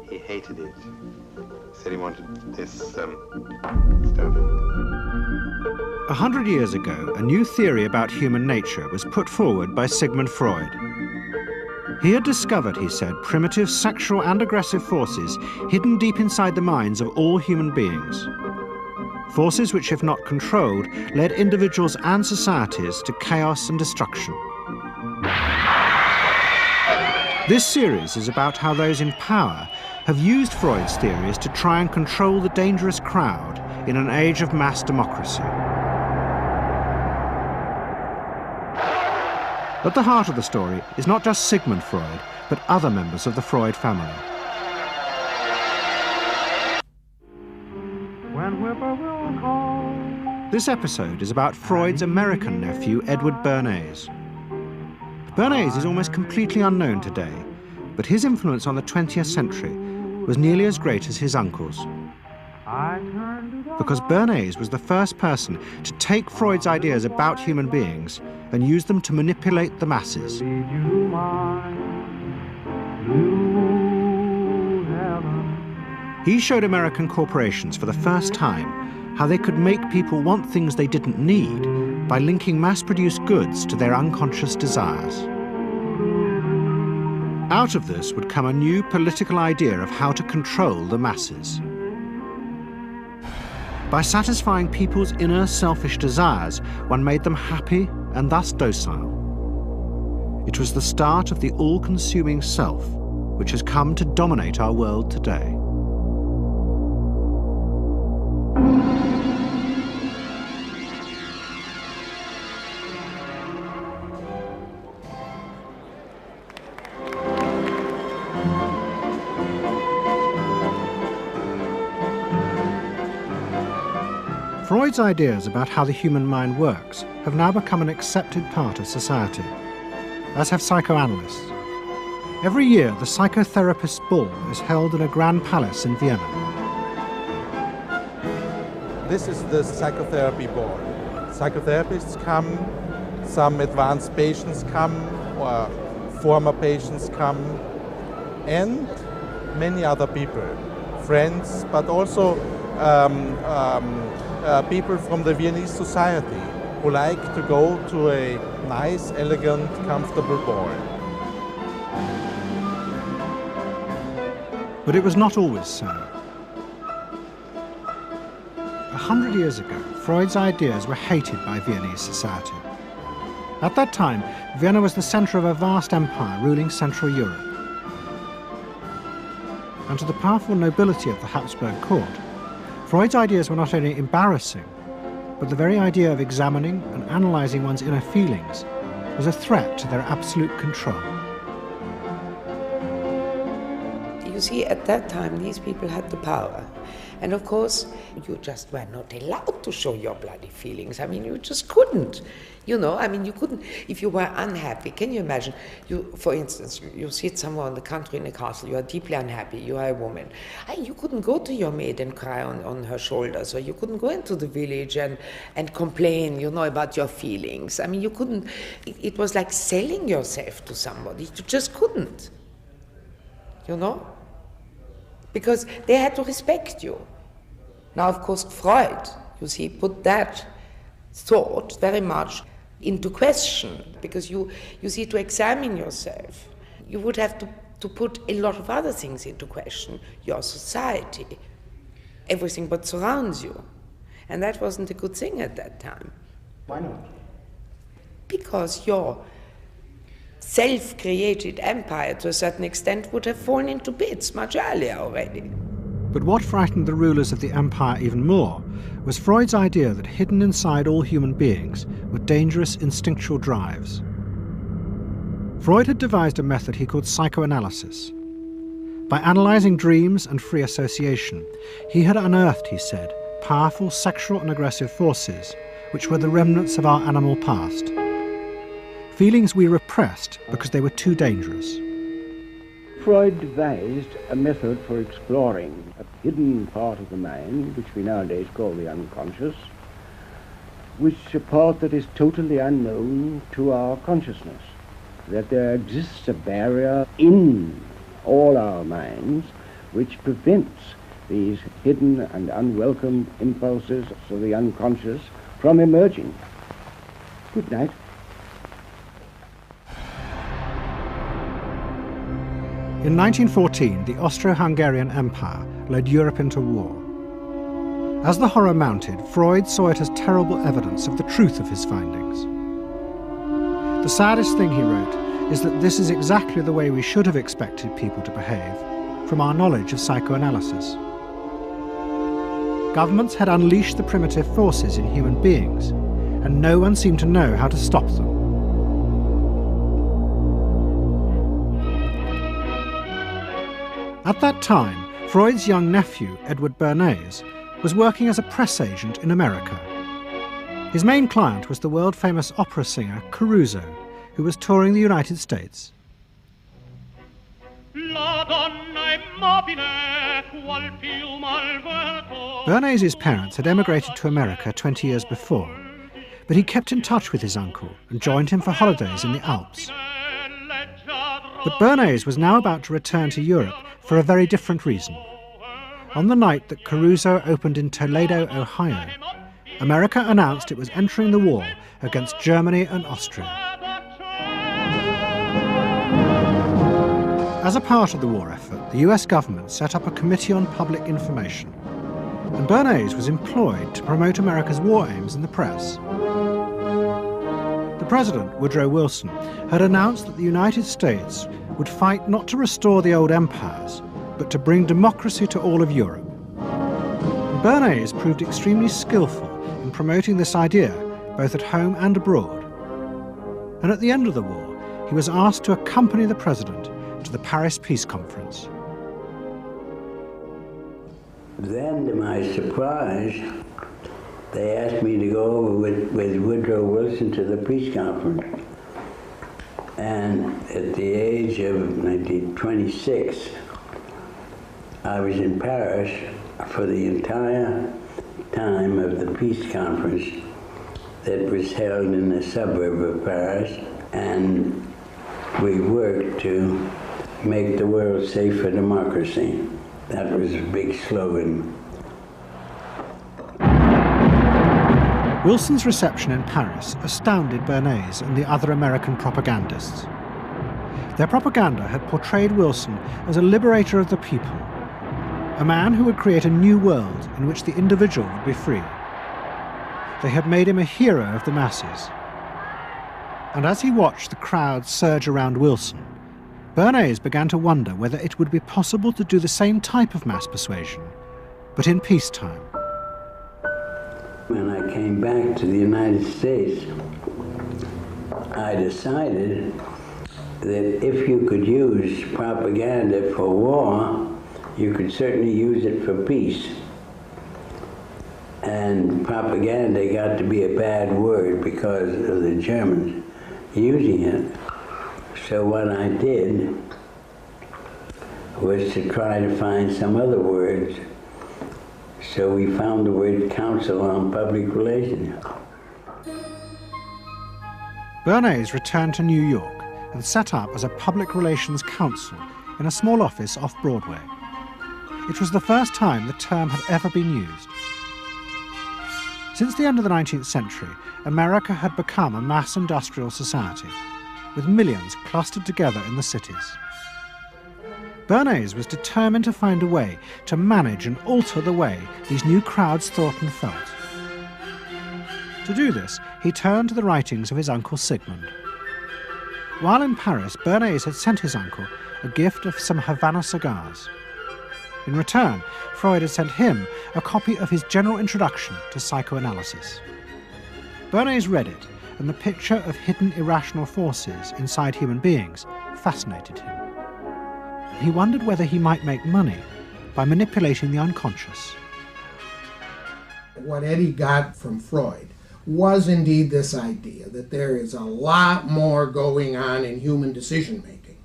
He hated it. Said he wanted this stuff. 100 years ago, a new theory about human nature was put forward by Sigmund Freud. He had discovered, he said, primitive sexual and aggressive forces hidden deep inside the minds of all human beings. Forces which, if not controlled, led individuals and societies to chaos and destruction. This series is about how those in power have used Freud's theories to try and control the dangerous crowd in an age of mass democracy. At the heart of the story is not just Sigmund Freud, but other members of the Freud family. This episode is about Freud's American nephew, Edward Bernays. Bernays is almost completely unknown today, but his influence on the 20th century was nearly as great as his uncle's. Because Bernays was the first person to take Freud's ideas about human beings and use them to manipulate the masses. He showed American corporations for the first time how they could make people want things they didn't need by linking mass-produced goods to their unconscious desires. Out of this would come a new political idea of how to control the masses. By satisfying people's inner selfish desires, one made them happy and thus docile. It was the start of the all-consuming self, which has come to dominate our world today. Freud's ideas about how the human mind works have now become an accepted part of society, as have psychoanalysts. Every year, the psychotherapist's ball is held in a grand palace in Vienna. This is the psychotherapy ball. Psychotherapists come, some advanced patients come, or former patients come, and many other people, friends, but also people from the Viennese society who like to go to a nice, elegant, comfortable ball. But it was not always so. 100 years ago, Freud's ideas were hated by Viennese society. At that time, Vienna was the center of a vast empire ruling Central Europe. And to the powerful nobility of the Habsburg court, Freud's ideas were not only embarrassing, but the very idea of examining and analyzing one's inner feelings was a threat to their absolute control. You see, at that time, these people had the power. And of course, you just were not allowed to show your bloody feelings. I mean, you just couldn't. You know, I mean, you couldn't, if you were unhappy. Can you imagine, for instance, you sit somewhere in the country in a castle, you are deeply unhappy, you are a woman. You couldn't go to your maid and cry on her shoulders, or you couldn't go into the village and complain, you know, about your feelings. I mean, you couldn't, it was like selling yourself to somebody. You just couldn't, you know? Because they had to respect you. Now, of course, Freud, you see, put that thought very much into question, because you see, to examine yourself, you would have to put a lot of other things into question, your society, everything what surrounds you. And that wasn't a good thing at that time. Why not? Because your self-created empire, to a certain extent, would have fallen into bits much earlier already. But what frightened the rulers of the empire even more was Freud's idea that hidden inside all human beings were dangerous instinctual drives. Freud had devised a method he called psychoanalysis. By analyzing dreams and free association, he had unearthed, he said, powerful sexual and aggressive forces, which were the remnants of our animal past. Feelings we repressed because they were too dangerous. Freud devised a method for exploring a hidden part of the mind, which we nowadays call the unconscious, which is a part that is totally unknown to our consciousness, that there exists a barrier in all our minds, which prevents these hidden and unwelcome impulses of the unconscious from emerging. Good night. In 1914, the Austro-Hungarian Empire led Europe into war. As the horror mounted, Freud saw it as terrible evidence of the truth of his findings. The saddest thing, he wrote, is that this is exactly the way we should have expected people to behave, from our knowledge of psychoanalysis. Governments had unleashed the primitive forces in human beings, and no one seemed to know how to stop them. At that time, Freud's young nephew, Edward Bernays, was working as a press agent in America. His main client was the world-famous opera singer Caruso, who was touring the United States. Bernays' parents had emigrated to America 20 years before, but he kept in touch with his uncle and joined him for holidays in the Alps. But Bernays was now about to return to Europe for a very different reason. On the night that Caruso opened in Toledo, Ohio, America announced it was entering the war against Germany and Austria. As a part of the war effort, the US government set up a Committee on Public Information, and Bernays was employed to promote America's war aims in the press. The President, Woodrow Wilson, had announced that the United States would fight not to restore the old empires, but to bring democracy to all of Europe. And Bernays proved extremely skillful in promoting this idea, both at home and abroad. And at the end of the war, he was asked to accompany the President to the Paris Peace Conference. Then, to my surprise, they asked me to go over with Woodrow Wilson to the peace conference. And at the age of 26, I was in Paris for the entire time of the peace conference that was held in the suburb of Paris, and we worked to make the world safe for democracy. That was a big slogan. Wilson's reception in Paris astounded Bernays and the other American propagandists. Their propaganda had portrayed Wilson as a liberator of the people, a man who would create a new world in which the individual would be free. They had made him a hero of the masses. And as he watched the crowd surge around Wilson, Bernays began to wonder whether it would be possible to do the same type of mass persuasion, but in peacetime. When I came back to the United States, I decided that if you could use propaganda for war, you could certainly use it for peace. And propaganda got to be a bad word because of the Germans using it. So what I did was to try to find some other words. So we found the word Council on Public Relations. Bernays returned to New York and set up as a public relations counsel in a small office off Broadway. It was the first time the term had ever been used. Since the end of the 19th century, America had become a mass industrial society, with millions clustered together in the cities. Bernays was determined to find a way to manage and alter the way these new crowds thought and felt. To do this, he turned to the writings of his uncle Sigmund. While in Paris, Bernays had sent his uncle a gift of some Havana cigars. In return, Freud had sent him a copy of his general introduction to psychoanalysis. Bernays read it, and the picture of hidden irrational forces inside human beings fascinated him. He wondered whether he might make money by manipulating the unconscious. What Eddie got from Freud was indeed this idea that there is a lot more going on in human decision-making,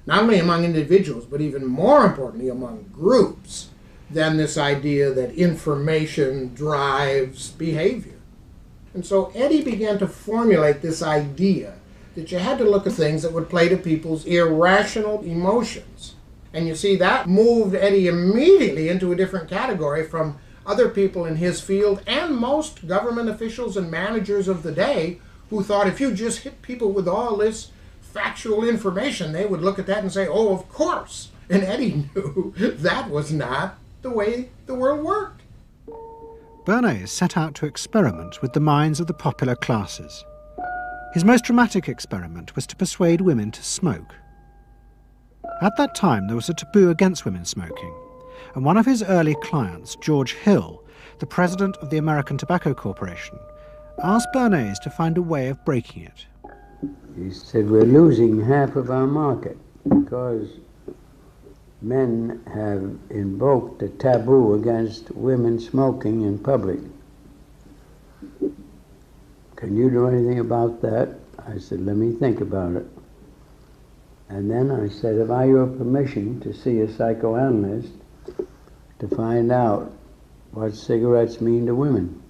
not only among individuals, but even more importantly among groups, than this idea that information drives behavior. And so Eddie began to formulate this idea that you had to look at things that would play to people's irrational emotions And you see, that moved Eddie immediately into a different category from other people in his field and most government officials and managers of the day who thought if you just hit people with all this factual information, they would look at that and say, oh, of course. And Eddie knew that was not the way the world worked. Bernays set out to experiment with the minds of the popular classes. His most dramatic experiment was to persuade women to smoke. At that time, there was a taboo against women smoking, and one of his early clients, George Hill, the president of the American Tobacco Corporation, asked Bernays to find a way of breaking it. He said, we're losing half of our market because men have invoked a taboo against women smoking in public. Can you do anything about that? I said, let me think about it. And then I said, have I your permission to see a psychoanalyst to find out what cigarettes mean to women?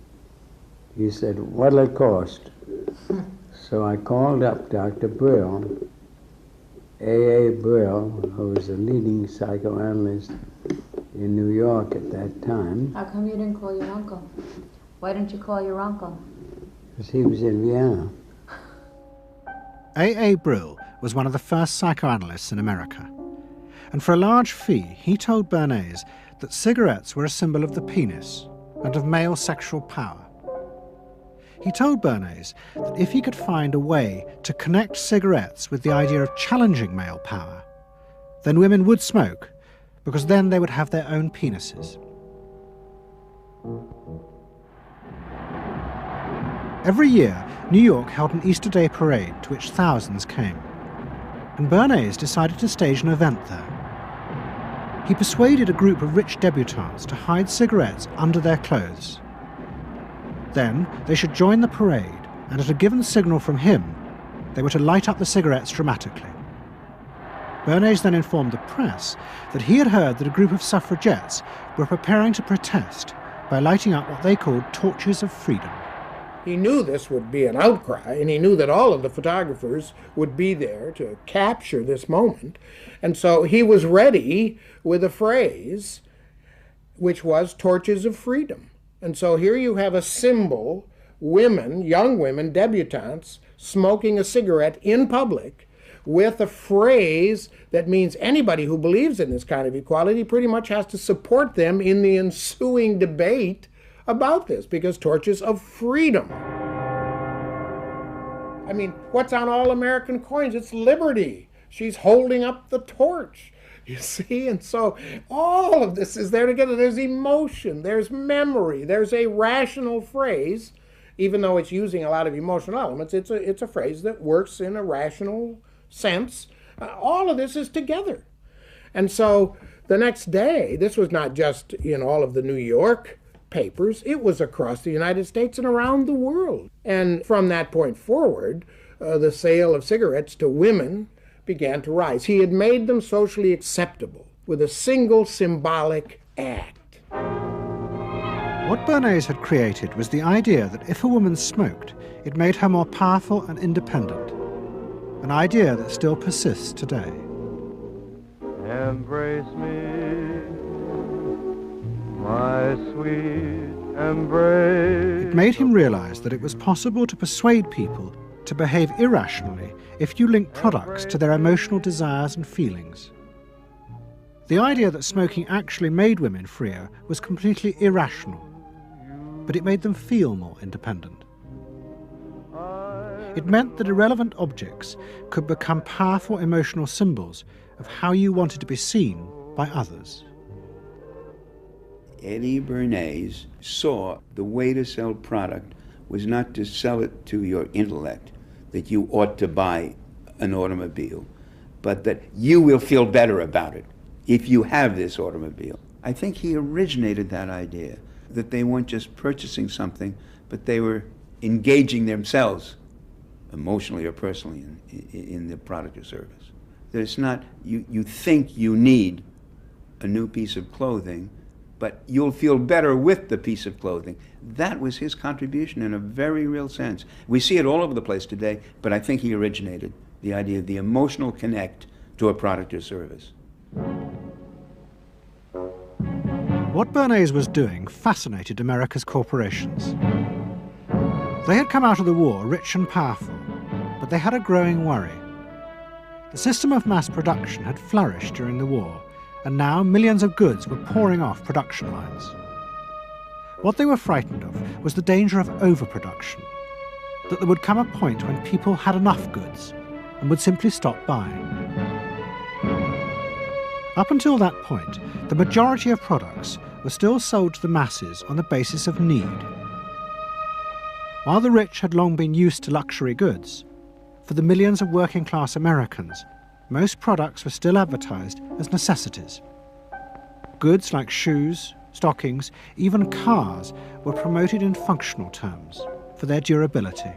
He said, what'll it cost? So I called up Dr. Brill, A.A. Brill, who was a leading psychoanalyst in New York at that time. How come you didn't call your uncle? Why didn't you call your uncle? Because he was in Vienna. A.A. Brill was one of the first psychoanalysts in America, and for a large fee he told Bernays that cigarettes were a symbol of the penis and of male sexual power. He told Bernays that if he could find a way to connect cigarettes with the idea of challenging male power, then women would smoke, because then they would have their own penises. Every year, New York held an Easter Day parade to which thousands came, and Bernays decided to stage an event there. He persuaded a group of rich debutantes to hide cigarettes under their clothes. Then they should join the parade, and at a given signal from him, they were to light up the cigarettes dramatically. Bernays then informed the press that he had heard that a group of suffragettes were preparing to protest by lighting up what they called torches of freedom. He knew this would be an outcry, and he knew that all of the photographers would be there to capture this moment. And so he was ready with a phrase which was torches of freedom. And so here you have a symbol, women, young women, debutantes, smoking a cigarette in public with a phrase that means anybody who believes in this kind of equality pretty much has to support them in the ensuing debate about this, because torches of freedom. I mean, what's on all American coins? It's liberty. She's holding up the torch. You see, and so all of this is there together. There's emotion, there's memory, there's a rational phrase, even though it's using a lot of emotional elements. It's a phrase that works in a rational sense. All of this is together. And so the next day, this was not just in all of the New York papers, it was across the United States and around the world. And from that point forward, the sale of cigarettes to women began to rise. He had made them socially acceptable with a single symbolic act. What Bernays had created was the idea that if a woman smoked, it made her more powerful and independent, an idea that still persists today. Embrace me, my sweet embrace. It made him realize that it was possible to persuade people to behave irrationally if you link products to their emotional desires and feelings. The idea that smoking actually made women freer was completely irrational, but it made them feel more independent. It meant that irrelevant objects could become powerful emotional symbols of how you wanted to be seen by others. Eddie Bernays saw the way to sell product was not to sell it to your intellect, that you ought to buy an automobile, but that you will feel better about it if you have this automobile. I think he originated that idea, that they weren't just purchasing something, but they were engaging themselves emotionally or personally in the product or service. That it's not, you think you need a new piece of clothing, but you'll feel better with the piece of clothing. That was his contribution in a very real sense. We see it all over the place today, but I think he originated the idea of the emotional connect to a product or service. What Bernays was doing fascinated America's corporations. They had come out of the war rich and powerful, but they had a growing worry. The system of mass production had flourished during the war, and now millions of goods were pouring off production lines. What they were frightened of was the danger of overproduction, that there would come a point when people had enough goods and would simply stop buying. Up until that point, the majority of products were still sold to the masses on the basis of need. While the rich had long been used to luxury goods, for the millions of working-class Americans, most products were still advertised as necessities. Goods like shoes, stockings, even cars were promoted in functional terms for their durability.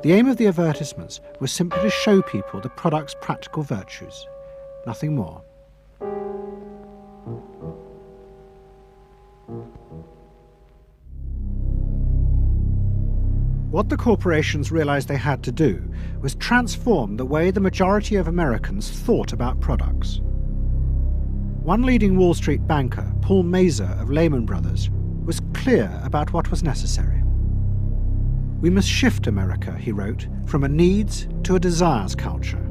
The aim of the advertisements was simply to show people the product's practical virtues, nothing more. What the corporations realized they had to do was transform the way the majority of Americans thought about products. One leading Wall Street banker, Paul Mazur of Lehman Brothers, was clear about what was necessary. We must shift America, he wrote, from a needs to a desires culture.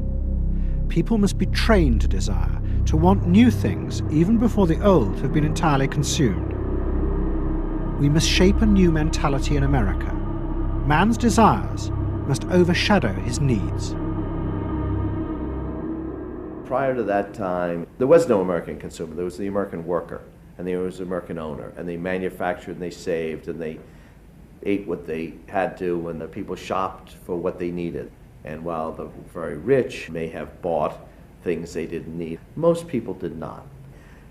People must be trained to desire, to want new things even before the old have been entirely consumed. We must shape a new mentality in America. Man's desires must overshadow his needs. Prior to that time, there was no American consumer. There was the American worker, and there was the American owner, and they manufactured and they saved and they ate what they had to, and the people shopped for what they needed. And while the very rich may have bought things they didn't need, most people did not.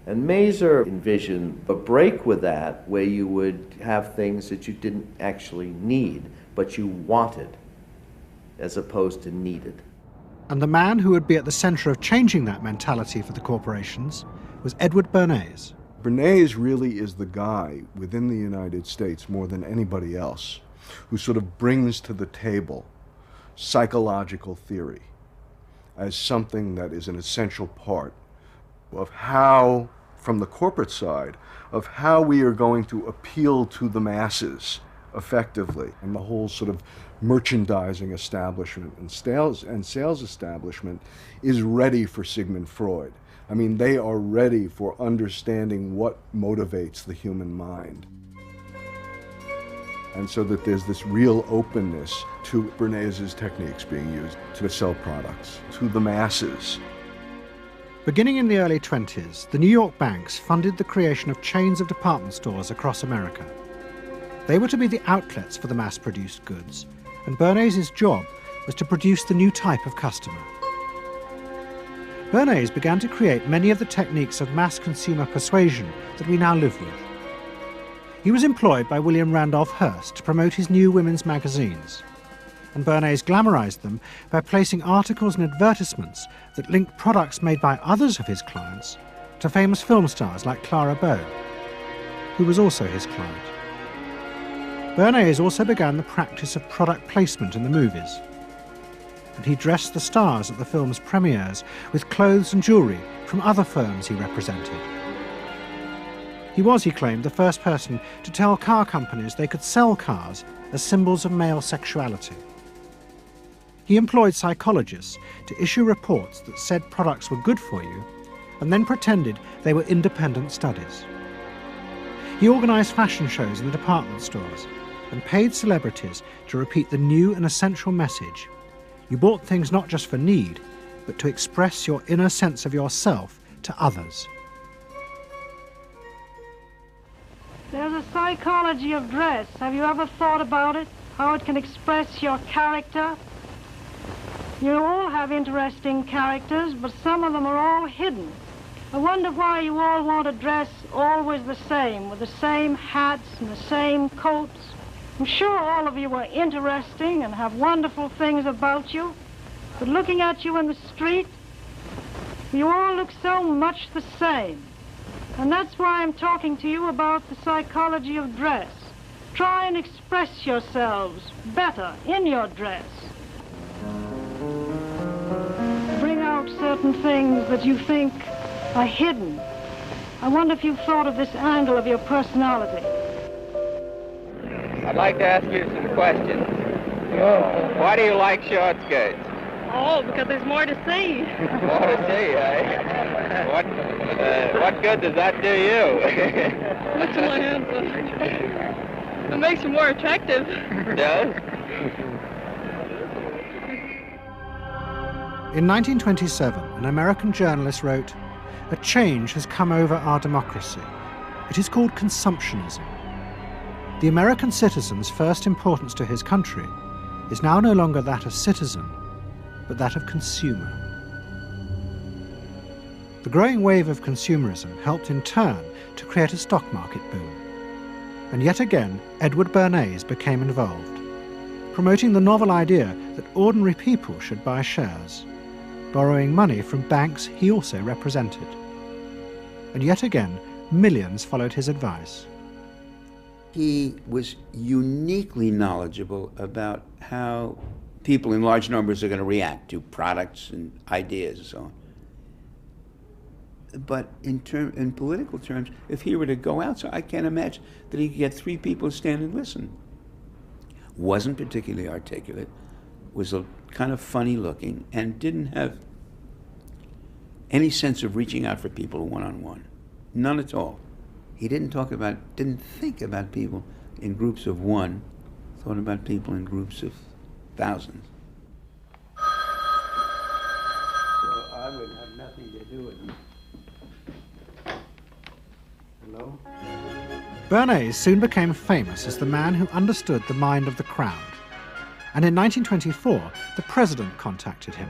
And Mazur envisioned a break with that, where you would have things that you didn't actually need, but you wanted, as opposed to needed. And the man who would be at the center of changing that mentality for the corporations was Edward Bernays. Bernays really is the guy within the United States, more than anybody else, who sort of brings to the table psychological theory as something that is an essential part of how, from the corporate side, of how we are going to appeal to the masses effectively. And the whole sort of merchandising establishment and sales establishment is ready for Sigmund Freud. I mean, they are ready for understanding what motivates the human mind. And so that there's this real openness to Bernays' techniques being used to sell products to the masses. Beginning in the early 20s, the New York banks funded the creation of chains of department stores across America. They were to be the outlets for the mass-produced goods, and Bernays' job was to produce the new type of customer. Bernays began to create many of the techniques of mass consumer persuasion that we now live with. He was employed by William Randolph Hearst to promote his new women's magazines, and Bernays glamorized them by placing articles and advertisements that linked products made by others of his clients to famous film stars like Clara Bow, who was also his client. Bernays also began the practice of product placement in the movies, and he dressed the stars at the film's premieres with clothes and jewellery from other firms he represented. He was, he claimed, the first person to tell car companies they could sell cars as symbols of male sexuality. He employed psychologists to issue reports that said products were good for you, and then pretended they were independent studies. He organised fashion shows in the department stores and paid celebrities to repeat the new and essential message: you bought things not just for need, but to express your inner sense of yourself to others. There's a psychology of dress. Have you ever thought about it? How it can express your character? You all have interesting characters, but some of them are all hidden. I wonder why you all want to dress always the same, with the same hats and the same coats. I'm sure all of you are interesting and have wonderful things about you, but looking at you in the street, you all look so much the same. And that's why I'm talking to you about the psychology of dress. Try and express yourselves better in your dress. Bring out certain things that you think are hidden. I wonder if you've thought of this angle of your personality. I'd like to ask you some questions. Why do you like short skirts? Oh, because there's more to see. More to see, eh? What good does that do you? Much my answer. It makes you more attractive. Does? In 1927, an American journalist wrote, "A change has come over our democracy. It is called consumptionism. The American citizen's first importance to his country is now no longer that of citizen, but that of consumer." The growing wave of consumerism helped in turn to create a stock market boom. And yet again, Edward Bernays became involved, promoting the novel idea that ordinary people should buy shares, borrowing money from banks he also represented. And yet again, millions followed his advice. He was uniquely knowledgeable about how people in large numbers are going to react to products and ideas and so on. But in political terms, if he were to go out, so I can't imagine that he could get 3 people to stand and listen. Wasn't particularly articulate, was a kind of funny looking, and didn't have any sense of reaching out for people one-on-one. None at all. He didn't think about people in groups of one, thought about people in groups of thousands. So I would have nothing to do with it. Hello? Bernays soon became famous as the man who understood the mind of the crowd. And in 1924, the president contacted him.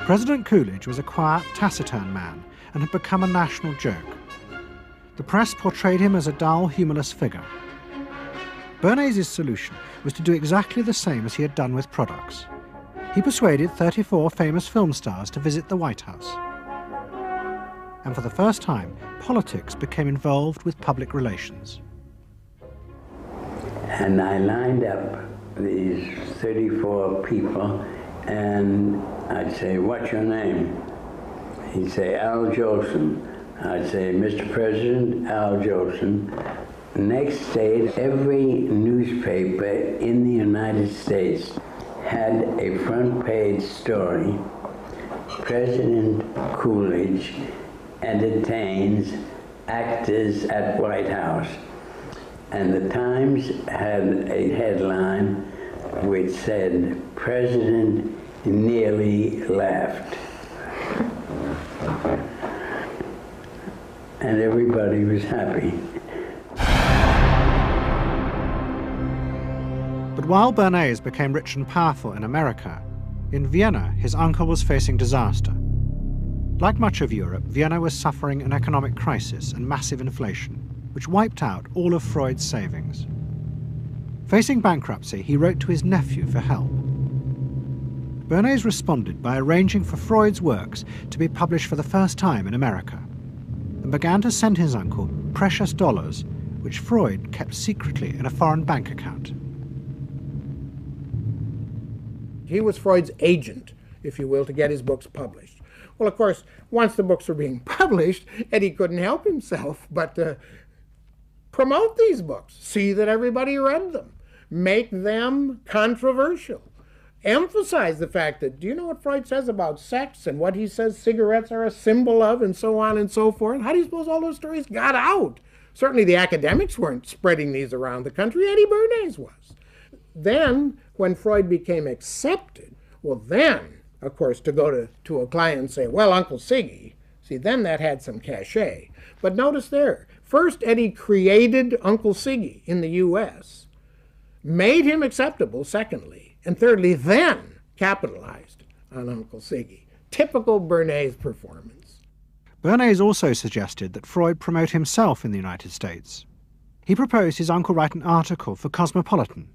President Coolidge was a quiet, taciturn man and had become a national joke. The press portrayed him as a dull, humorless figure. Bernays' solution was to do exactly the same as he had done with products. He persuaded 34 famous film stars to visit the White House. And for the first time, politics became involved with public relations. And I lined up these 34 people, and I'd say, "What's your name?" He'd say, "Al Jolson." I'd say, "Mr. President, Al Jolson." Next day, every newspaper in the United States had a front page story. President Coolidge entertains actors at White House. And the Times had a headline which said, "President nearly laughed." And everybody was happy. But while Bernays became rich and powerful in America, in Vienna his uncle was facing disaster. Like much of Europe, Vienna was suffering an economic crisis and massive inflation, which wiped out all of Freud's savings. Facing bankruptcy, he wrote to his nephew for help. Bernays responded by arranging for Freud's works to be published for the first time in America, and began to send his uncle precious dollars, which Freud kept secretly in a foreign bank account. He was Freud's agent, if you will, to get his books published. Well, of course, once the books were being published, Eddie couldn't help himself but to promote these books, see that everybody read them, make them controversial, emphasize the fact that, do you know what Freud says about sex and what he says cigarettes are a symbol of and so on and so forth? How do you suppose all those stories got out? Certainly the academics weren't spreading these around the country. Eddie Bernays was. Then, when Freud became accepted, well then, of course, to go to a client and say, "Well, Uncle Siggy," see, then that had some cachet. But notice there, first Eddie created Uncle Siggy in the U.S., made him acceptable, secondly, and thirdly, then capitalized on Uncle Siggy. Typical Bernays performance. Bernays also suggested that Freud promote himself in the United States. He proposed his uncle write an article for Cosmopolitan,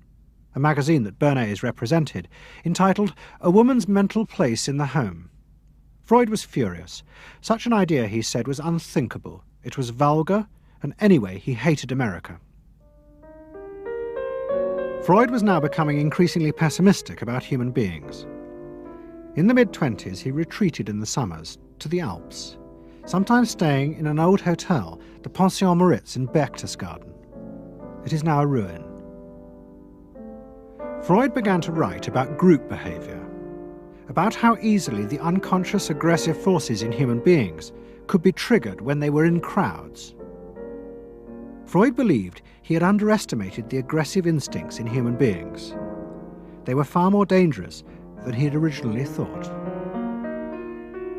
a magazine that Bernays represented, entitled "A Woman's Mental Place in the Home." Freud was furious. Such an idea, he said, was unthinkable. It was vulgar, and anyway, he hated America. Freud was now becoming increasingly pessimistic about human beings. In the mid-20s, he retreated in the summers to the Alps, sometimes staying in an old hotel, the Pension Moritz in Berchtesgaden. It is now a ruin. Freud began to write about group behaviour, about how easily the unconscious aggressive forces in human beings could be triggered when they were in crowds. Freud believed he had underestimated the aggressive instincts in human beings. They were far more dangerous than he had originally thought.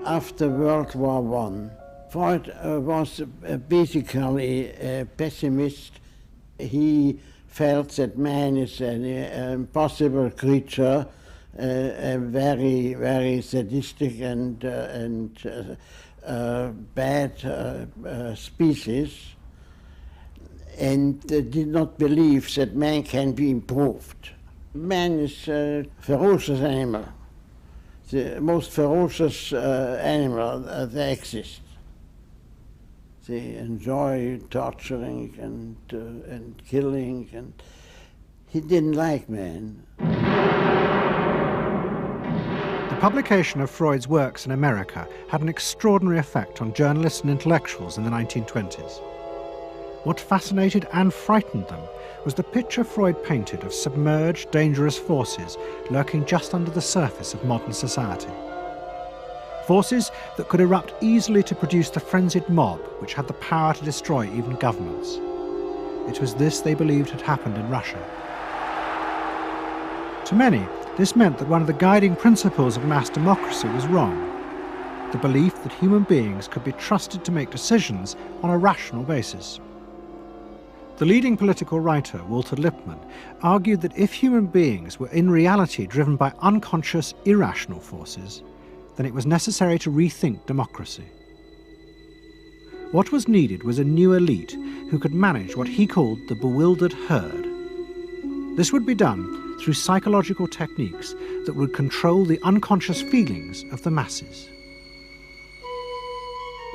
After World War I, Freud was basically a pessimist. He felt that man is an impossible creature, a very, very sadistic and bad species, and did not believe that man can be improved. Man is a ferocious animal, the most ferocious animal that exists. They enjoy torturing and killing, and he didn't like man. The publication of Freud's works in America had an extraordinary effect on journalists and intellectuals in the 1920s. What fascinated and frightened them was the picture Freud painted of submerged, dangerous forces lurking just under the surface of modern society. Forces that could erupt easily to produce the frenzied mob which had the power to destroy even governments. It was this they believed had happened in Russia. To many, this meant that one of the guiding principles of mass democracy was wrong. The belief that human beings could be trusted to make decisions on a rational basis. The leading political writer, Walter Lippmann, argued that if human beings were in reality driven by unconscious, irrational forces, then it was necessary to rethink democracy. What was needed was a new elite who could manage what he called the bewildered herd. This would be done through psychological techniques that would control the unconscious feelings of the masses.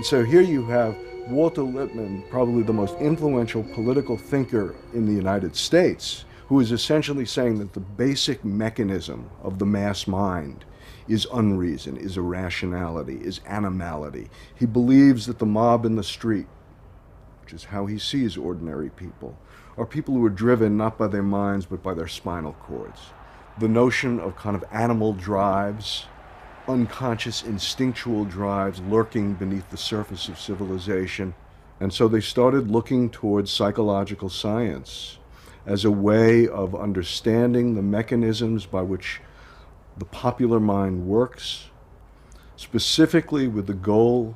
So here you have Walter Lippmann, probably the most influential political thinker in the United States, who is essentially saying that the basic mechanism of the mass mind is unreason, is irrationality, is animality. He believes that the mob in the street, which is how he sees ordinary people, are people who are driven not by their minds but by their spinal cords. The notion of kind of animal drives, unconscious instinctual drives lurking beneath the surface of civilization. And so they started looking towards psychological science as a way of understanding the mechanisms by which the popular mind works, specifically with the goal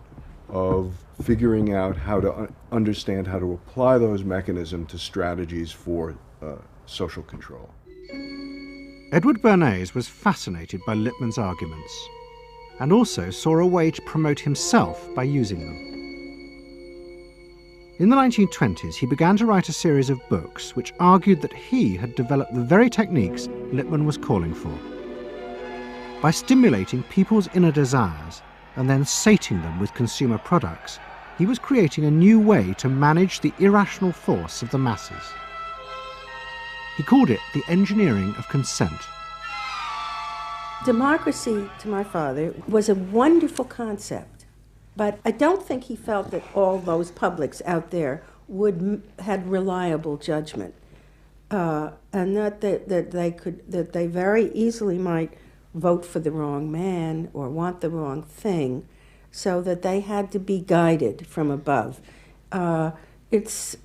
of figuring out how to understand how to apply those mechanisms to strategies for social control. Edward Bernays was fascinated by Lippmann's arguments and also saw a way to promote himself by using them. In the 1920s, he began to write a series of books which argued that he had developed the very techniques Lippmann was calling for. By stimulating people's inner desires and then sating them with consumer products, he was creating a new way to manage the irrational force of the masses. He called it the engineering of consent. Democracy, to my father, was a wonderful concept, but I don't think he felt that all those publics out there had reliable judgment, and that they very easily might vote for the wrong man or want the wrong thing, so that they had to be guided from above. It's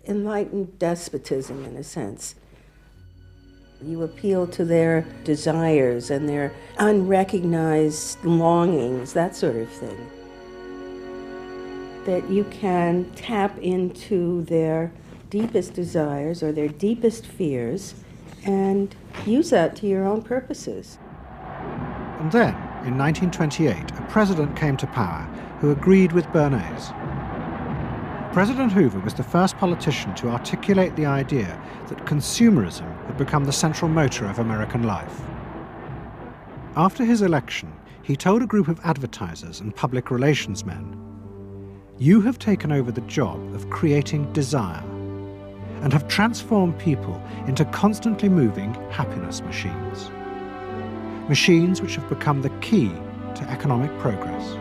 enlightened despotism in a sense. You appeal to their desires and their unrecognized longings, that sort of thing. That you can tap into their deepest desires or their deepest fears and use that to your own purposes. And then, in 1928, a president came to power who agreed with Bernays. President Hoover was the first politician to articulate the idea that consumerism had become the central motor of American life. After his election, he told a group of advertisers and public relations men, "You have taken over the job of creating desire and have transformed people into constantly moving happiness machines. Machines which have become the key to economic progress."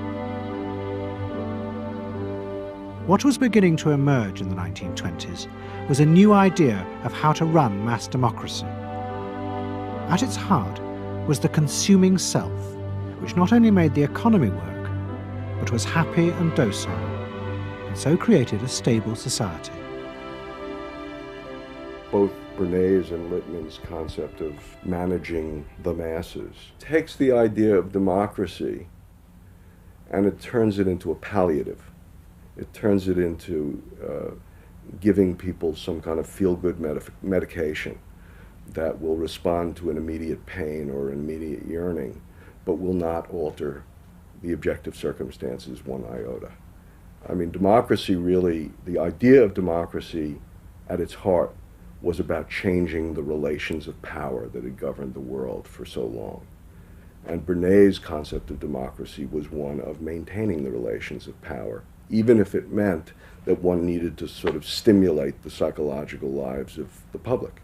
What was beginning to emerge in the 1920s was a new idea of how to run mass democracy. At its heart was the consuming self, which not only made the economy work, but was happy and docile, and so created a stable society. Both Bernays and Littman's concept of managing the masses takes the idea of democracy and it turns it into a palliative. It turns it into giving people some kind of feel-good medication that will respond to an immediate pain or an immediate yearning, but will not alter the objective circumstances one iota. I mean, democracy really, the idea of democracy at its heart was about changing the relations of power that had governed the world for so long. And Bernays' concept of democracy was one of maintaining the relations of power, even if it meant that one needed to sort of stimulate the psychological lives of the public.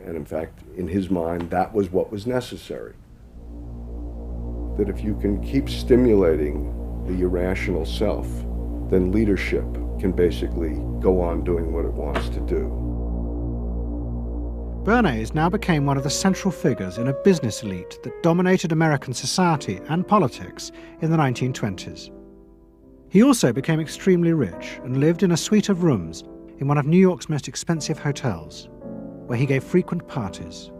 And in fact, in his mind, that was what was necessary. That if you can keep stimulating the irrational self, then leadership can basically go on doing what it wants to do. Bernays now became one of the central figures in a business elite that dominated American society and politics in the 1920s. He also became extremely rich and lived in a suite of rooms in one of New York's most expensive hotels, where he gave frequent parties.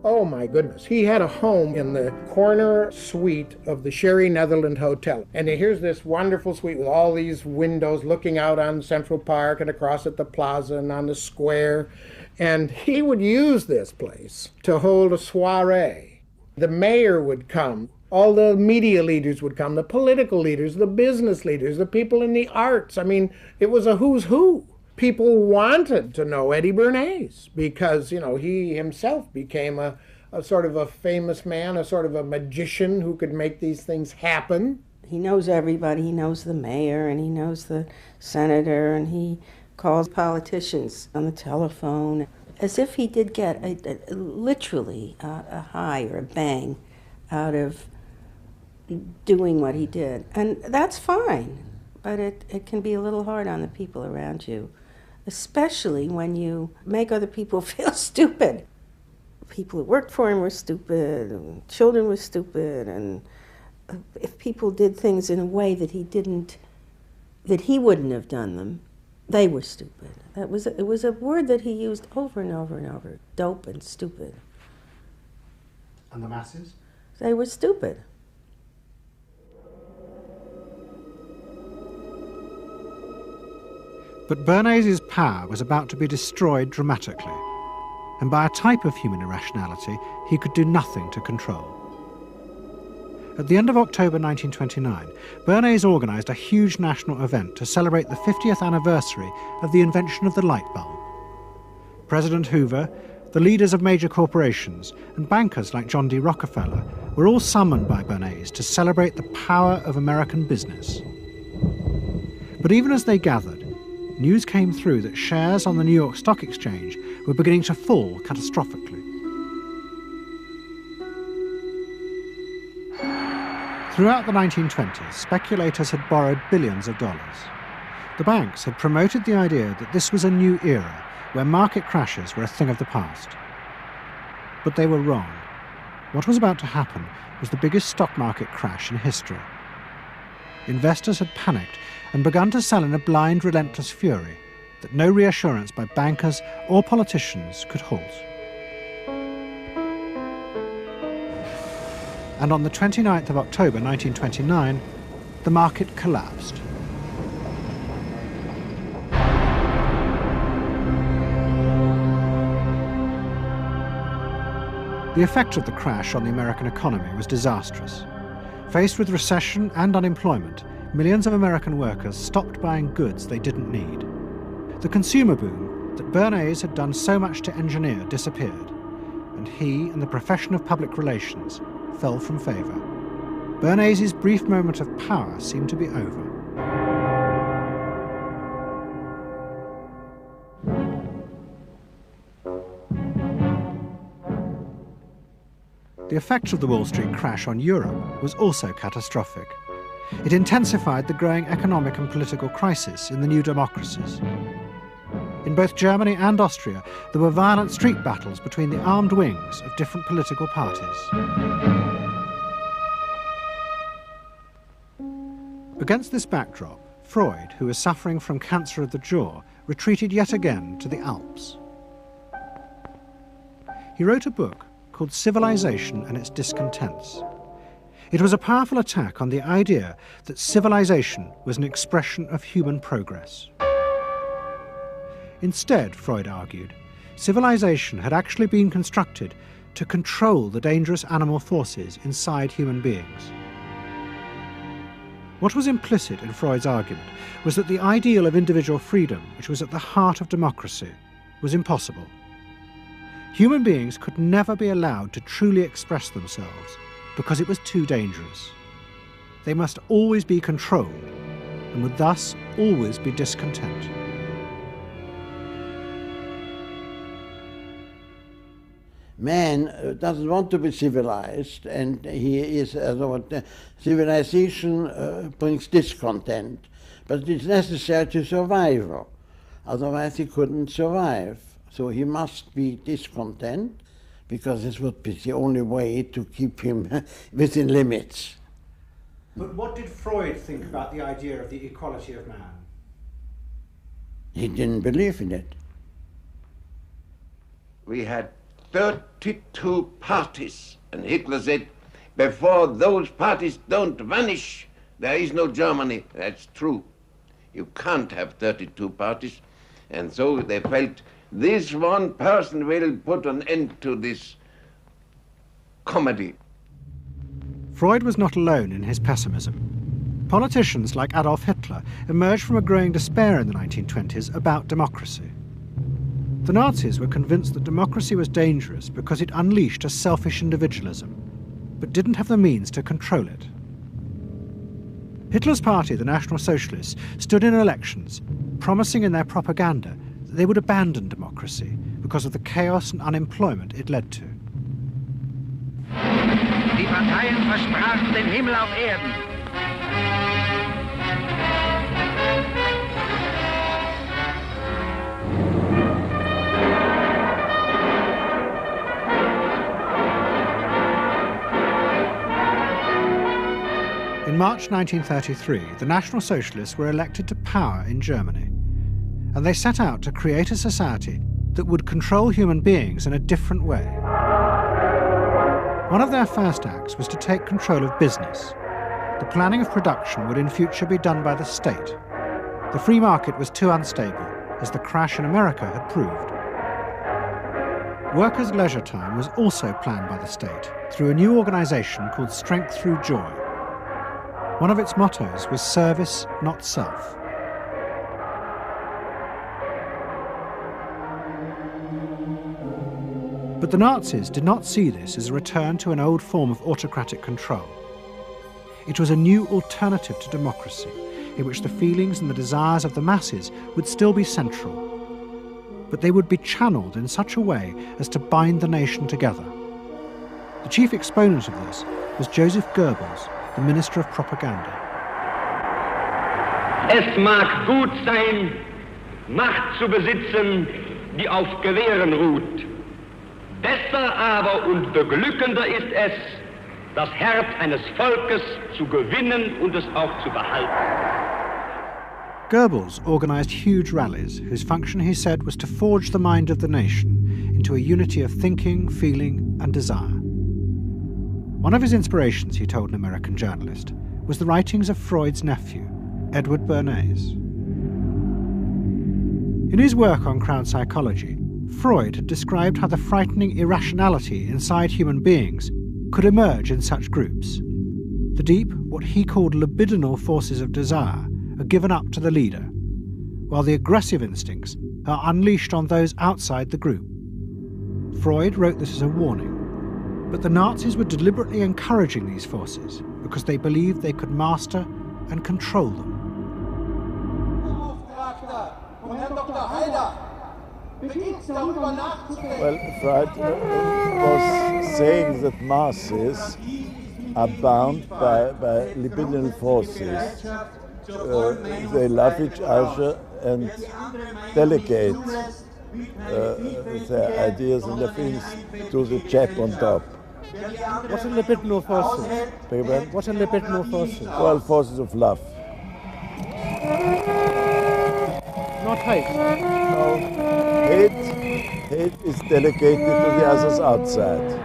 Oh my goodness. He had a home in the corner suite of the Sherry Netherland Hotel. And here's this wonderful suite with all these windows looking out on Central Park and across at the plaza and on the square. And he would use this place to hold a soiree. The mayor would come. All the media leaders would come, the political leaders, the business leaders, the people in the arts. I mean, it was a who's who. People wanted to know Eddie Bernays because, you know, he himself became a sort of a famous man, a sort of a magician who could make these things happen. He knows everybody. He knows the mayor and he knows the senator and he calls politicians on the telephone as if he did get literally a high or a bang out of doing what he did. And that's fine, but it can be a little hard on the people around you, especially when you make other people feel stupid. People who worked for him were stupid, and children were stupid, and if people did things in a way that he wouldn't have done them, they were stupid. It was a word that he used over and over and over, dope and stupid. And the masses? They were stupid. But Bernays' power was about to be destroyed dramatically, and by a type of human irrationality he could do nothing to control. At the end of October 1929, Bernays organised a huge national event to celebrate the 50th anniversary of the invention of the light bulb. President Hoover, the leaders of major corporations, and bankers like John D. Rockefeller were all summoned by Bernays to celebrate the power of American business. But even as they gathered, news came through that shares on the New York Stock Exchange were beginning to fall catastrophically. Throughout the 1920s, speculators had borrowed billions of dollars. The banks had promoted the idea that this was a new era where market crashes were a thing of the past. But they were wrong. What was about to happen was the biggest stock market crash in history. Investors had panicked and begun to sell in a blind, relentless fury that no reassurance by bankers or politicians could halt. And on the 29th of October 1929, the market collapsed. The effect of the crash on the American economy was disastrous. Faced with recession and unemployment, millions of American workers stopped buying goods they didn't need. The consumer boom that Bernays had done so much to engineer disappeared, and he and the profession of public relations fell from favour. Bernays' brief moment of power seemed to be over. The effect of the Wall Street crash on Europe was also catastrophic. It intensified the growing economic and political crisis in the new democracies. In both Germany and Austria, there were violent street battles between the armed wings of different political parties. Against this backdrop, Freud, who was suffering from cancer of the jaw, retreated yet again to the Alps. He wrote a book called Civilization and Its Discontents. It was a powerful attack on the idea that civilization was an expression of human progress. Instead, Freud argued, civilization had actually been constructed to control the dangerous animal forces inside human beings. What was implicit in Freud's argument was that the ideal of individual freedom, which was at the heart of democracy, was impossible. Human beings could never be allowed to truly express themselves because it was too dangerous. They must always be controlled and would thus always be discontent. Man doesn't want to be civilized, and he is, civilization brings discontent, but it's necessary to survival. Otherwise he couldn't survive. So he must be discontent, because this would be the only way to keep him within limits. But what did Freud think about the idea of the equality of man? He didn't believe in it. We had 32 parties, and Hitler said, before those parties don't vanish, there is no Germany. That's true. You can't have 32 parties, and so they felt this one person will put an end to this comedy. Freud was not alone in his pessimism. Politicians like Adolf Hitler emerged from a growing despair in the 1920s about democracy. The Nazis were convinced that democracy was dangerous because it unleashed a selfish individualism, but didn't have the means to control it. Hitler's party, the National Socialists, stood in elections, promising in their propaganda that they would abandon democracy because of the chaos and unemployment it led to. Die Parteien versprachen den Himmel auf Erden. In March 1933, the National Socialists were elected to power in Germany, and they set out to create a society that would control human beings in a different way. One of their first acts was to take control of business. The planning of production would in future be done by the state. The free market was too unstable, as the crash in America had proved. Workers' leisure time was also planned by the state through a new organization called Strength Through Joy. One of its mottos was service, not self. But the Nazis did not see this as a return to an old form of autocratic control. It was a new alternative to democracy, in which the feelings and the desires of the masses would still be central, but they would be channeled in such a way as to bind the nation together. The chief exponent of this was Joseph Goebbels, the Minister of Propaganda. Es mag gut sein, Macht zu besitzen, die auf Gewehren ruht. Besser aber und beglückender ist es, das Herz eines Volkes zu gewinnen und es auch zu behalten. Goebbels organised huge rallies whose function, he said, was to forge the mind of the nation into a unity of thinking, feeling and desire. One of his inspirations, he told an American journalist, was the writings of Freud's nephew, Edward Bernays. In his work on crowd psychology, Freud had described how the frightening irrationality inside human beings could emerge in such groups. The deep, what he called libidinal forces of desire, are given up to the leader, while the aggressive instincts are unleashed on those outside the group. Freud wrote this as a warning, but the Nazis were deliberately encouraging these forces because they believed they could master and control them. Well, Freud was saying that masses are bound by libidinal forces. They love each other and delegate their ideas and their feelings to the chap on top. What are libidinal forces? What are libidinal forces? Well, forces of love. Not hate? No. Hate is delegated to the others outside.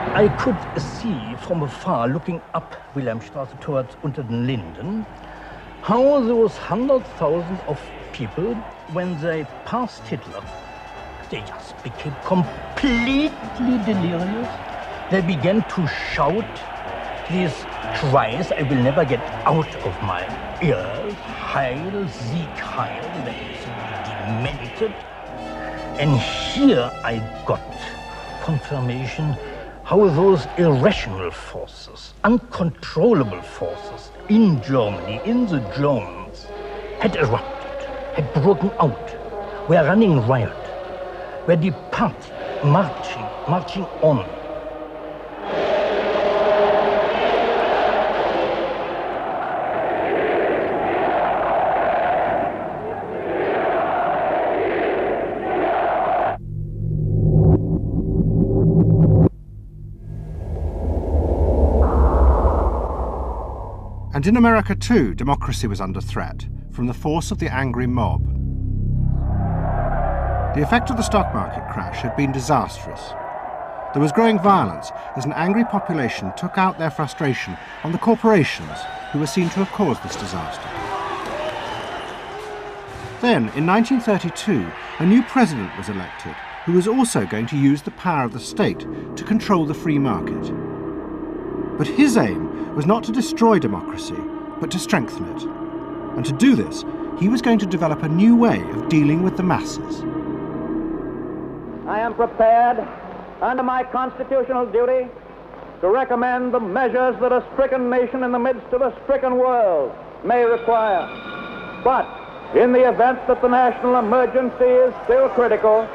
I could see from afar, looking up Wilhelmstraße towards unter den Linden, how those 100,000 of people, when they passed Hitler, they just became completely delirious. They began to shout these cries I will never get out of my ears. Heil, Sieg, Heil. They demented. And here I got confirmation how those irrational forces, uncontrollable forces in Germany, in the Germans, had erupted, had broken out, were running riot, were departing, marching on. And in America too, democracy was under threat from the force of the angry mob. The effect of the stock market crash had been disastrous. There was growing violence as an angry population took out their frustration on the corporations who were seen to have caused this disaster. Then, in 1932, a new president was elected who was also going to use the power of the state to control the free market. But his aim was not to destroy democracy, but to strengthen it. And to do this, he was going to develop a new way of dealing with the masses. I am prepared, under my constitutional duty, to recommend the measures that a stricken nation in the midst of a stricken world may require. But in the event that the national emergency is still critical,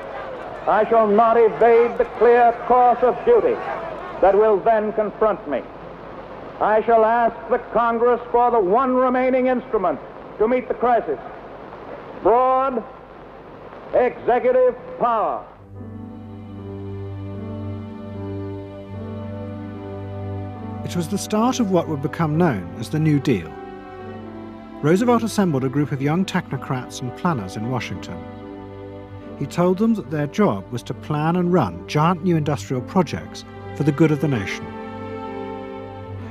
I shall not evade the clear course of duty that will then confront me. I shall ask the Congress for the one remaining instrument to meet the crisis: broad executive power. It was the start of what would become known as the New Deal. Roosevelt assembled a group of young technocrats and planners in Washington. He told them that their job was to plan and run giant new industrial projects for the good of the nation.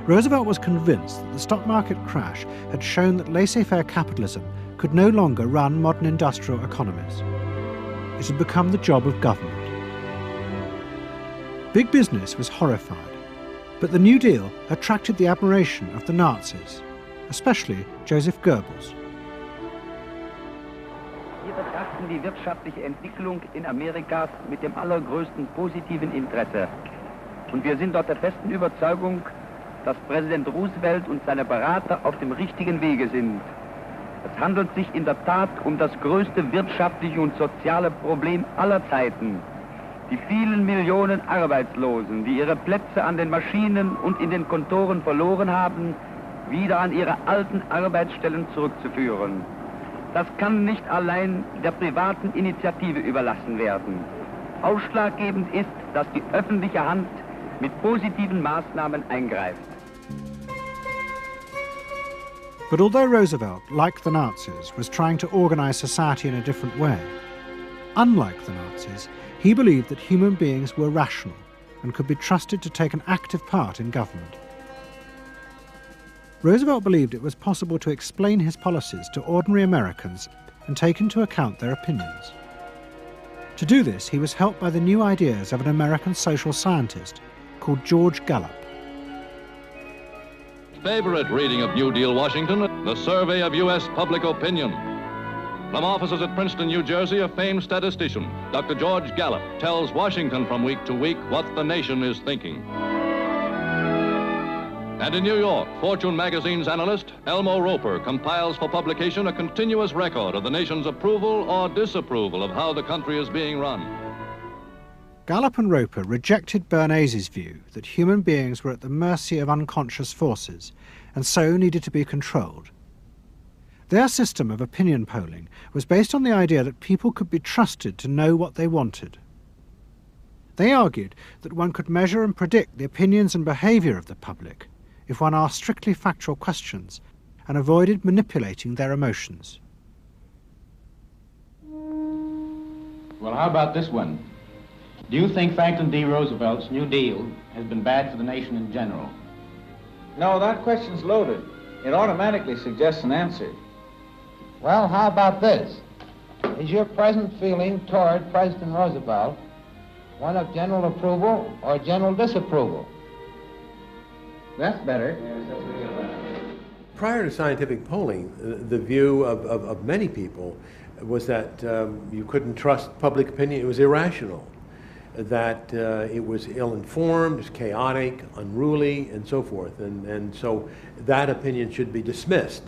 Roosevelt was convinced that the stock market crash had shown that laissez-faire capitalism could no longer run modern industrial economies. It had become the job of government. Big business was horrified, but the New Deal attracted the admiration of the Nazis, especially Joseph Goebbels. Wir betrachten die wirtschaftliche Entwicklung in Amerika mit dem allergrößten positiven Interesse. Und wir sind dort der festen Überzeugung, dass Präsident Roosevelt und seine Berater auf dem richtigen Wege sind. Es handelt sich in der Tat um das größte wirtschaftliche und soziale Problem aller Zeiten. Die vielen Millionen Arbeitslosen, die ihre Plätze an den Maschinen und in den Kontoren verloren haben, wieder an ihre alten Arbeitsstellen zurückzuführen. Das kann nicht allein der privaten Initiative überlassen werden. Ausschlaggebend ist, dass die öffentliche Hand mit positiven Maßnahmen eingreift. But although Roosevelt, like the Nazis, was trying to organize society in a different way, unlike the Nazis, he believed that human beings were rational and could be trusted to take an active part in government. Roosevelt believed it was possible to explain his policies to ordinary Americans and take into account their opinions. To do this, he was helped by the new ideas of an American social scientist called George Gallup. Favorite reading of New Deal Washington, the survey of U.S. public opinion. From offices at Princeton, New Jersey, a famed statistician, Dr. George Gallup, tells Washington from week to week what the nation is thinking. And in New York, Fortune magazine's analyst, Elmo Roper, compiles for publication a continuous record of the nation's approval or disapproval of how the country is being run. Gallup and Roper rejected Bernays' view that human beings were at the mercy of unconscious forces and so needed to be controlled. Their system of opinion polling was based on the idea that people could be trusted to know what they wanted. They argued that one could measure and predict the opinions and behaviour of the public if one asked strictly factual questions and avoided manipulating their emotions. Well, how about this one? Do you think Franklin D. Roosevelt's New Deal has been bad for the nation in general? No, that question's loaded. It automatically suggests an answer. Well, how about this? Is your present feeling toward President Roosevelt one of general approval or general disapproval? That's better. Prior to scientific polling, the view of many people was that you couldn't trust public opinion. It was irrational, that it was ill-informed, it was chaotic, unruly, and so forth. And so that opinion should be dismissed.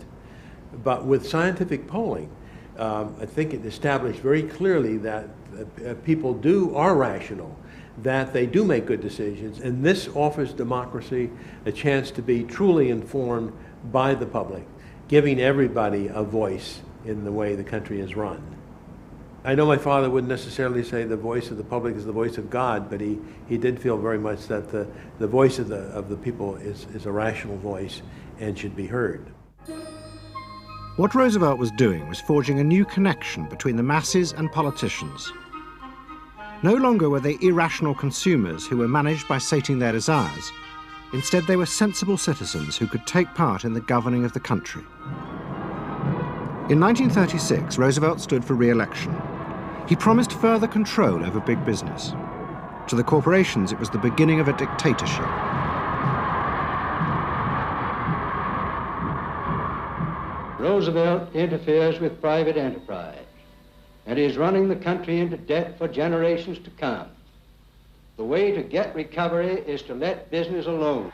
But with scientific polling, I think it established very clearly that people are rational, that they do make good decisions, and this offers democracy a chance to be truly informed by the public, giving everybody a voice in the way the country is run. I know my father wouldn't necessarily say the voice of the public is the voice of God, but he did feel very much that the voice of the people is a rational voice and should be heard. What Roosevelt was doing was forging a new connection between the masses and politicians. No longer were they irrational consumers who were managed by sating their desires. Instead, they were sensible citizens who could take part in the governing of the country. In 1936, Roosevelt stood for re-election. He promised further control over big business. To the corporations, it was the beginning of a dictatorship. Roosevelt interferes with private enterprise and is running the country into debt for generations to come. The way to get recovery is to let business alone.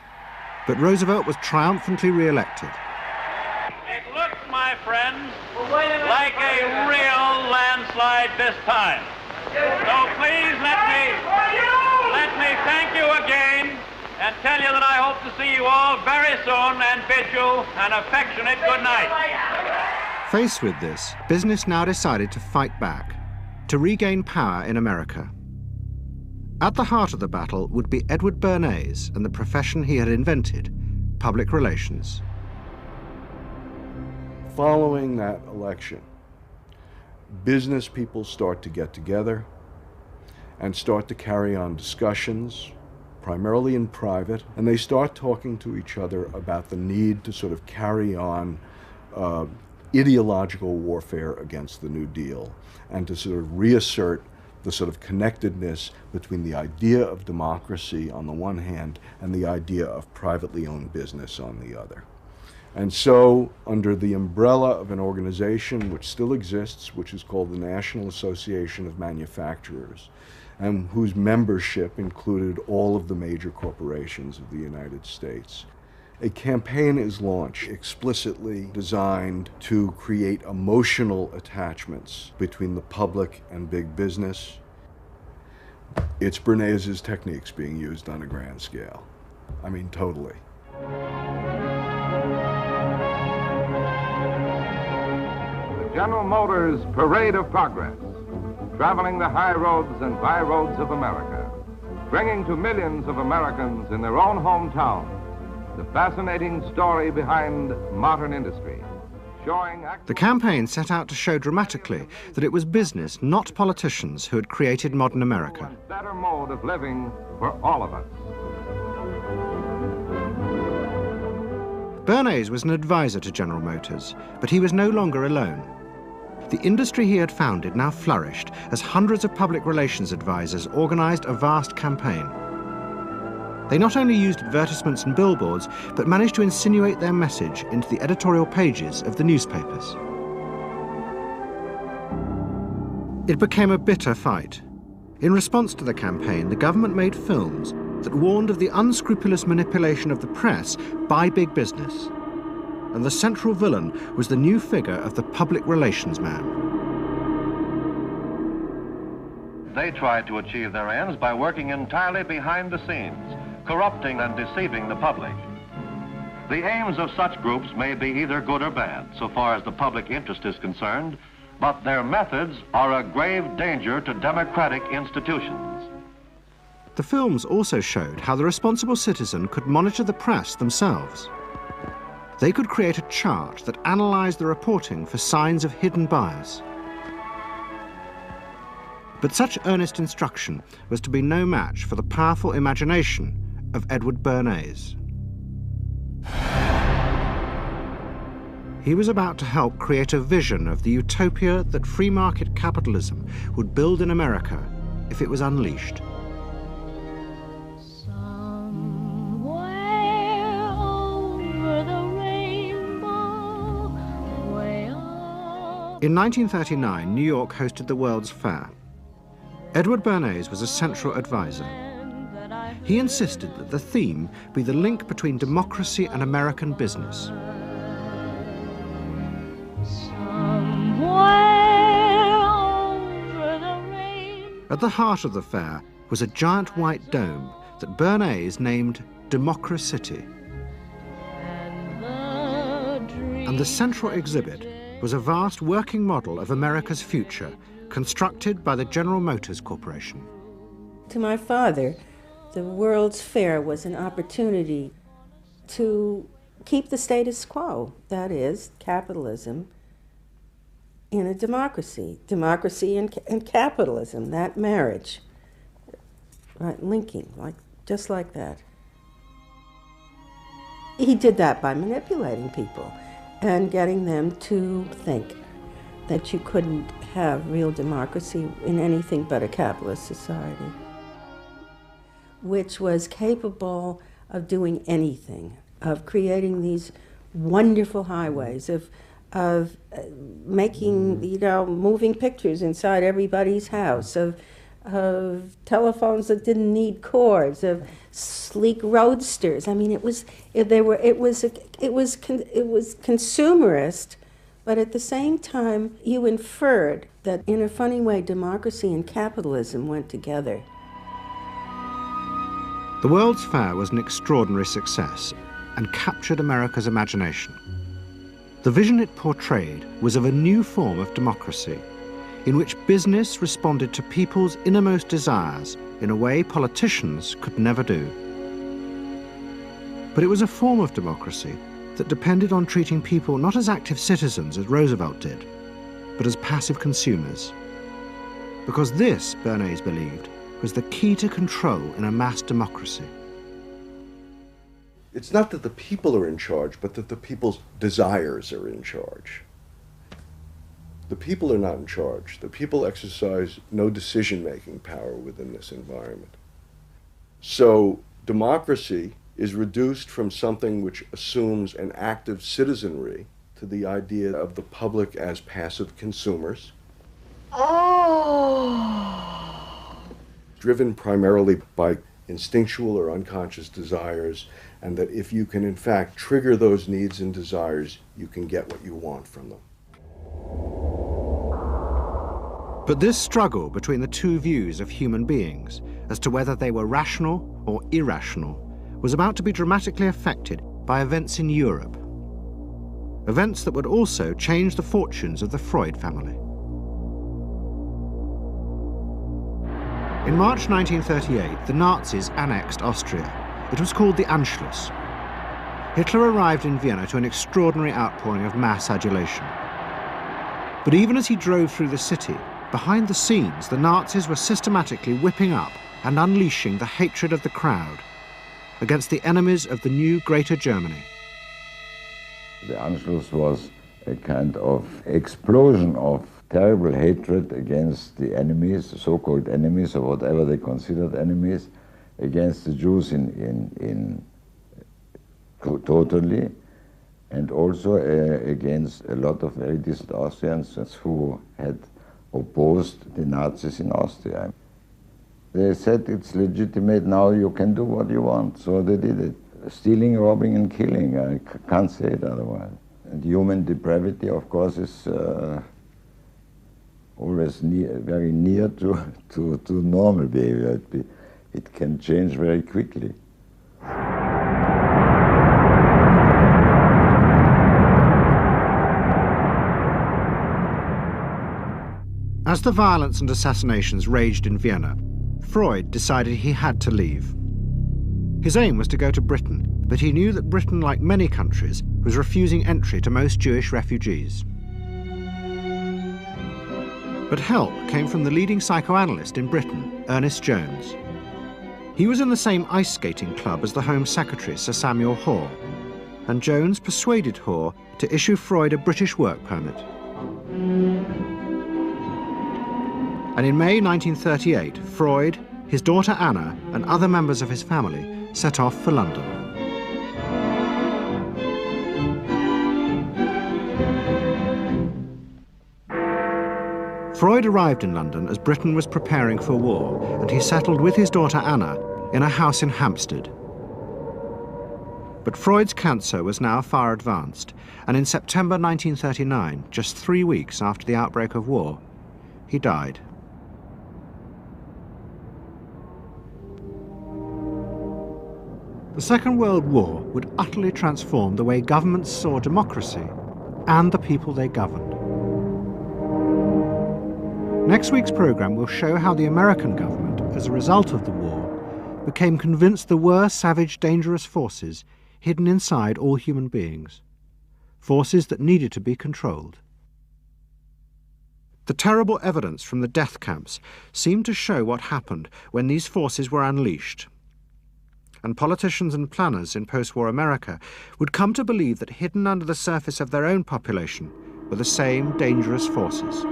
But Roosevelt was triumphantly re-elected. It looks, my friends, like a real landslide this time. So please let me thank you again and tell you that I hope to see you all very soon and bid you an affectionate good night. Faced with this, business now decided to fight back, to regain power in America. At the heart of the battle would be Edward Bernays and the profession he had invented, public relations. Following that election, business people start to get together and start to carry on discussions, primarily in private, and they start talking to each other about the need to sort of carry on ideological warfare against the New Deal and to sort of reassert the sort of connectedness between the idea of democracy on the one hand and the idea of privately owned business on the other. And so, under the umbrella of an organization which still exists, which is called the National Association of Manufacturers, and whose membership included all of the major corporations of the United States, a campaign is launched explicitly designed to create emotional attachments between the public and big business. It's Bernays' techniques being used on a grand scale. I mean, totally. The General Motors Parade of Progress, traveling the high roads and by roads of America, bringing to millions of Americans in their own hometown the fascinating story behind modern industry, showing... The campaign set out to show dramatically that it was business, not politicians, who had created modern America. A better mode of living for all of us. Bernays was an advisor to General Motors, but he was no longer alone. The industry he had founded now flourished as hundreds of public relations advisors organized a vast campaign. They not only used advertisements and billboards, but managed to insinuate their message into the editorial pages of the newspapers. It became a bitter fight. In response to the campaign, the government made films that warned of the unscrupulous manipulation of the press by big business. And the central villain was the new figure of the public relations man. They tried to achieve their ends by working entirely behind the scenes, corrupting and deceiving the public. The aims of such groups may be either good or bad, so far as the public interest is concerned, but their methods are a grave danger to democratic institutions. The films also showed how the responsible citizen could monitor the press themselves. They could create a chart that analysed the reporting for signs of hidden bias. But such earnest instruction was to be no match for the powerful imagination of Edward Bernays. He was about to help create a vision of the utopia that free market capitalism would build in America if it was unleashed. In 1939, New York hosted the World's Fair. Edward Bernays was a central advisor. He insisted that the theme be the link between democracy and American business. At the heart of the fair was a giant white dome that Bernays named Democracy. And the central exhibit was a vast working model of America's future, constructed by the General Motors Corporation. To my father, the World's Fair was an opportunity to keep the status quo, that is, capitalism, in a democracy. Democracy and capitalism, that marriage, right, linking, just like that. He did that by manipulating people and getting them to think that you couldn't have real democracy in anything but a capitalist society, which was capable of doing anything, of creating these wonderful highways, of making, moving pictures inside everybody's house, of telephones that didn't need cords, of sleek roadsters. I mean, it was consumerist, but at the same time, you inferred that in a funny way, democracy and capitalism went together. The World's Fair was an extraordinary success and captured America's imagination. The vision it portrayed was of a new form of democracy, in which business responded to people's innermost desires in a way politicians could never do. But it was a form of democracy that depended on treating people not as active citizens as Roosevelt did, but as passive consumers. Because this, Bernays believed, was the key to control in a mass democracy. It's not that the people are in charge, but that the people's desires are in charge. The people are not in charge. The people exercise no decision-making power within this environment. So democracy is reduced from something which assumes an active citizenry to the idea of the public as passive consumers. Driven primarily by instinctual or unconscious desires, and that if you can in fact trigger those needs and desires, you can get what you want from them. But this struggle between the two views of human beings as to whether they were rational or irrational was about to be dramatically affected by events in Europe. Events that would also change the fortunes of the Freud family. In March 1938, the Nazis annexed Austria. It was called the Anschluss. Hitler arrived in Vienna to an extraordinary outpouring of mass adulation. But even as he drove through the city, behind the scenes, the Nazis were systematically whipping up and unleashing the hatred of the crowd against the enemies of the new Greater Germany. The Anschluss was a kind of explosion of terrible hatred against the enemies, the so-called enemies, or whatever they considered enemies, against the Jews totally, and also against a lot of very decent Austrians who had opposed the Nazis in Austria. They said it's legitimate now, you can do what you want, so they did it. Stealing, robbing and killing, I can't say it otherwise. And human depravity, of course, is always very near to normal behavior. It can change very quickly. As the violence and assassinations raged in Vienna, Freud decided he had to leave. His aim was to go to Britain, but he knew that Britain, like many countries, was refusing entry to most Jewish refugees. But help came from the leading psychoanalyst in Britain, Ernest Jones. He was in the same ice skating club as the Home Secretary, Sir Samuel Hoare, and Jones persuaded Hoare to issue Freud a British work permit. And in May 1938, Freud, his daughter Anna, and other members of his family set off for London. Freud arrived in London as Britain was preparing for war, and he settled with his daughter Anna in a house in Hampstead. But Freud's cancer was now far advanced, and in September 1939, just 3 weeks after the outbreak of war, he died. The Second World War would utterly transform the way governments saw democracy and the people they governed. Next week's programme will show how the American government, as a result of the war, became convinced there were savage, dangerous forces hidden inside all human beings, forces that needed to be controlled. The terrible evidence from the death camps seemed to show what happened when these forces were unleashed. And politicians and planners in post-war America would come to believe that hidden under the surface of their own population were the same dangerous forces.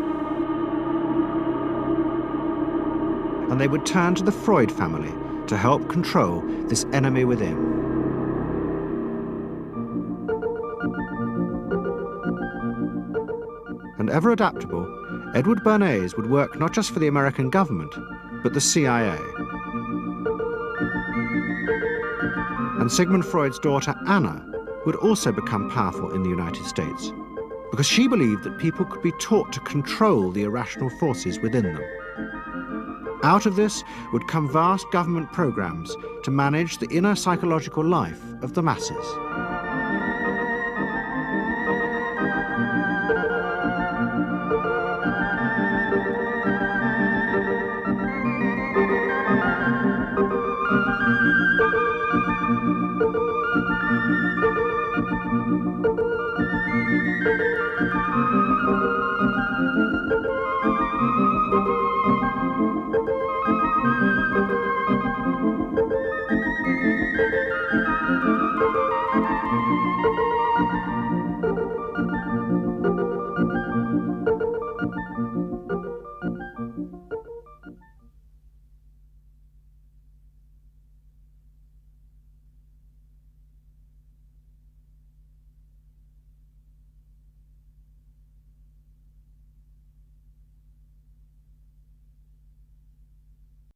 And they would turn to the Freud family to help control this enemy within. And ever adaptable, Edward Bernays would work not just for the American government, but the CIA. And Sigmund Freud's daughter, Anna, would also become powerful in the United States because she believed that people could be taught to control the irrational forces within them. Out of this would come vast government programs to manage the inner psychological life of the masses.